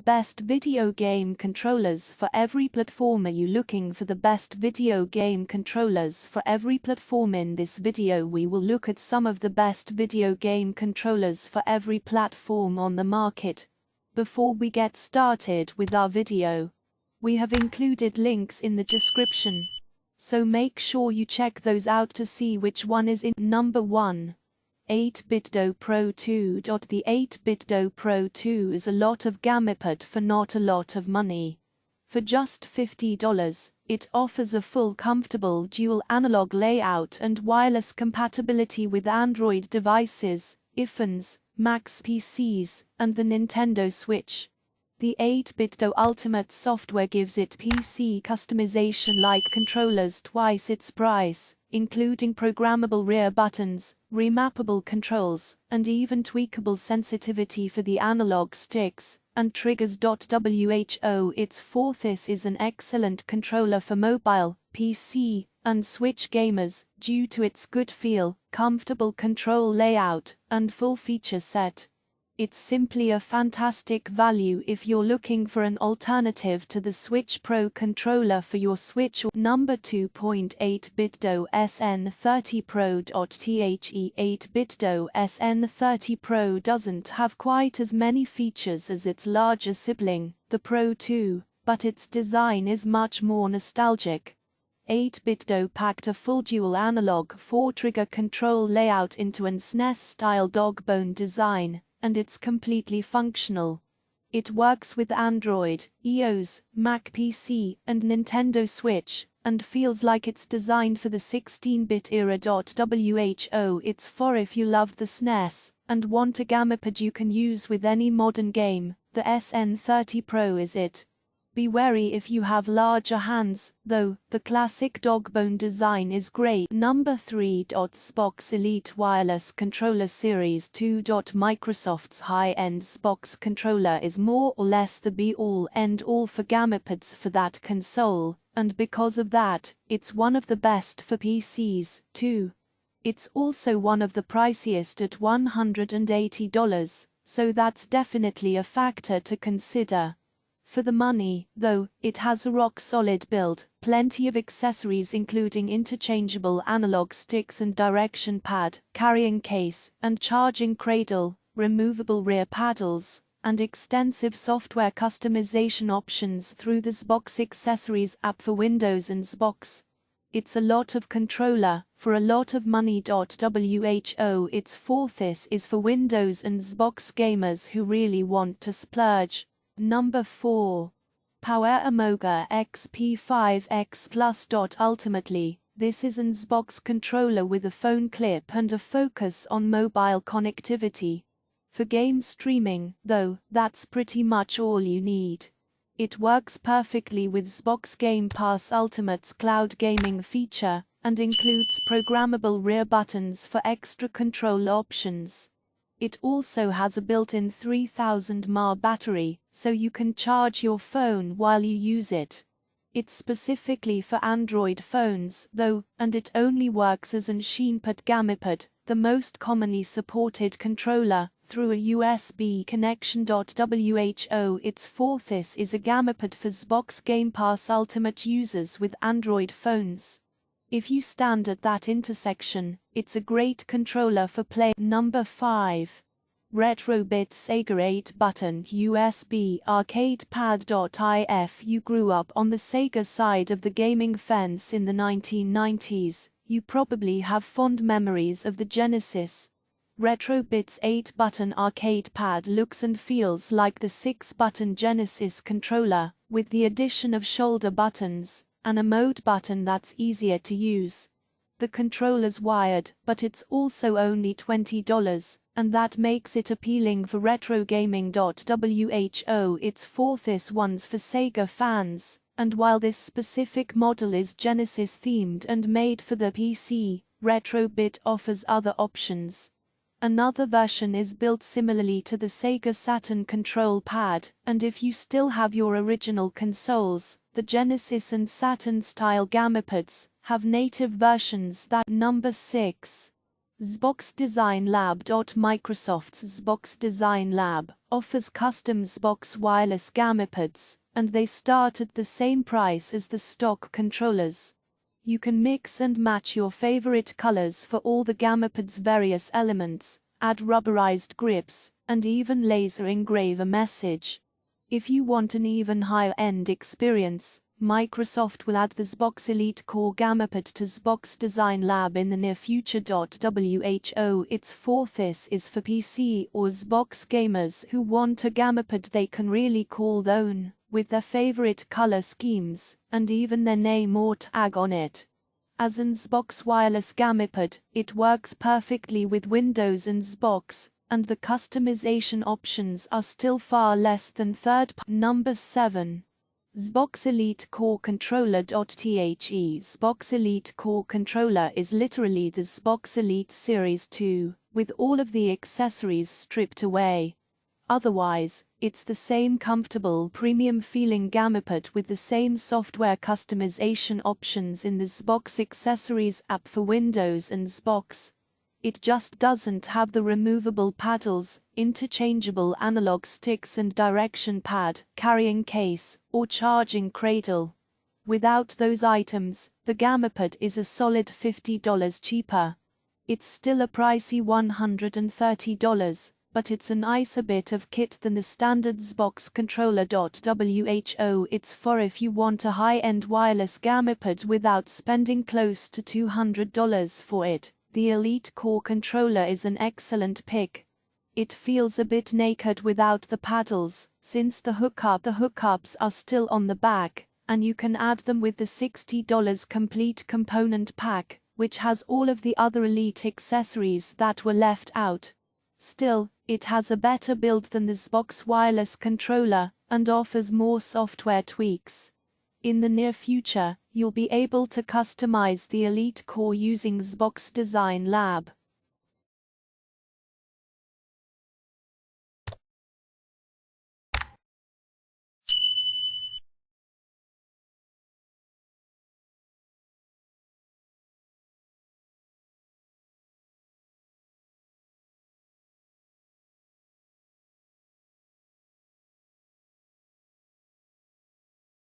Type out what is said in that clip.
Best video game controllers for every platform. Are you looking for the best video game controllers for every platform? In this video we will look at some of the best video game controllers for every platform on the market. Before we get started with our video, we have included links in the description, so make sure you check those out to see which one is in. Number 1. 8BitDo Pro 2. The 8BitDo Pro 2 is a lot of gamepad for not a lot of money. For just $50, it offers a full comfortable dual analog layout and wireless compatibility with Android devices, iPhones, Macs PCs, and the Nintendo Switch. The 8BitDo Ultimate software gives it PC customization like controllers twice its price, including programmable rear buttons, remappable controls, and even tweakable sensitivity for the analog sticks and triggers. Who its fourth, this is an excellent controller for mobile, PC, and Switch gamers due to its good feel, comfortable control layout, and full feature set. It's simply a fantastic value if you're looking for an alternative to the Switch Pro controller for your Switch. Number 2. 8BitDo SN30 Pro. The 8BitDo SN30 Pro doesn't have quite as many features as its larger sibling, the Pro 2, but its design is much more nostalgic. 8BitDo packed a full dual analog 4-trigger control layout into an SNES-style dogbone design, and it's completely functional. It works with Android, iOS, Mac PC, and Nintendo Switch, and feels like it's designed for the 16-bit era. Who it's for if you love the SNES and want a gamepad you can use with any modern game. The SN30 Pro is it. Be wary if you have larger hands, though. The classic dogbone design is great. Number 3. Xbox Elite Wireless Controller Series 2. Microsoft's high-end Xbox controller is more or less the be-all end-all for gamepads for that console, and because of that, it's one of the best for PCs, too. It's also one of the priciest at $180, so that's definitely a factor to consider. For the money, though, it has a rock-solid build, plenty of accessories including interchangeable analog sticks and direction pad, carrying case, and charging cradle, removable rear paddles, and extensive software customization options through the Xbox Accessories app for Windows and Xbox. It's a lot of controller, for a lot of money. Who its fourth, is for Windows and Xbox gamers who really want to splurge. Number 4. PowerA Moga XP5X Plus. Ultimately, this is an Xbox controller with a phone clip and a focus on mobile connectivity. For game streaming, though, that's pretty much all you need. It works perfectly with Xbox Game Pass Ultimate's cloud gaming feature, and includes programmable rear buttons for extra control options. It also has a built-in 3000 mAh battery, so you can charge your phone while you use it. It's specifically for Android phones, though, and it only works as an SHINPad gamepad, the most commonly supported controller, through a USB connection. Who its fourth, is a gamepad for Xbox Game Pass Ultimate users with Android phones. If you stand at that intersection, it's a great controller for play. Number 5. Retrobit Sega 8-button USB arcade pad. If you grew up on the Sega side of the gaming fence in the 1990s, you probably have fond memories of the Genesis. Retrobit's 8-button arcade pad looks and feels like the 6-button Genesis controller, with the addition of shoulder buttons and a mode button that's easier to use. The controller's wired, but it's also only $20, and that makes it appealing for retro gaming. Who its fourth, one's for Sega fans, and while this specific model is Genesis themed and made for the PC, Retrobit offers other options. Another version is built similarly to the Sega Saturn control pad, and if you still have your original consoles, the Genesis and Saturn-style gamepads have native versions that. Number 6. Xbox Design Lab. Microsoft's Xbox Design Lab offers custom Xbox wireless gamepads, and they start at the same price as the stock controllers. You can mix and match your favorite colors for all the gamepad's various elements, add rubberized grips, and even laser engrave a message. If you want an even higher-end experience, Microsoft will add the Xbox Elite Core Gamepad to Xbox Design Lab in the near future. Who its fourth is for PC or Xbox gamers who want a gamepad they can really call their own, with their favorite color schemes, and even their name or tag on it. As an Xbox wireless gamepad, it works perfectly with Windows and Xbox, and the customization options are still far less than Number 7. Xbox Elite Core Controller. Xbox Elite Core Controller is literally the Xbox Elite Series 2, with all of the accessories stripped away. Otherwise, it's the same comfortable premium-feeling gamepad with the same software customization options in the Xbox Accessories app for Windows and Xbox. It just doesn't have the removable paddles, interchangeable analog sticks and direction pad, carrying case, or charging cradle. Without those items, the gamepad is a solid $50 cheaper. It's still a pricey $130, but it's a nicer bit of kit than the standard Xbox controller. Who it's for if you want a high-end wireless gamepad without spending close to $200 for it. The Elite Core Controller is an excellent pick. It feels a bit naked without the paddles, since the hookups are still on the back, and you can add them with the $60 complete component pack, which has all of the other Elite accessories that were left out. Still, it has a better build than the Xbox wireless controller, and offers more software tweaks. In the near future, you'll be able to customize the Elite Core using Xbox Design Lab.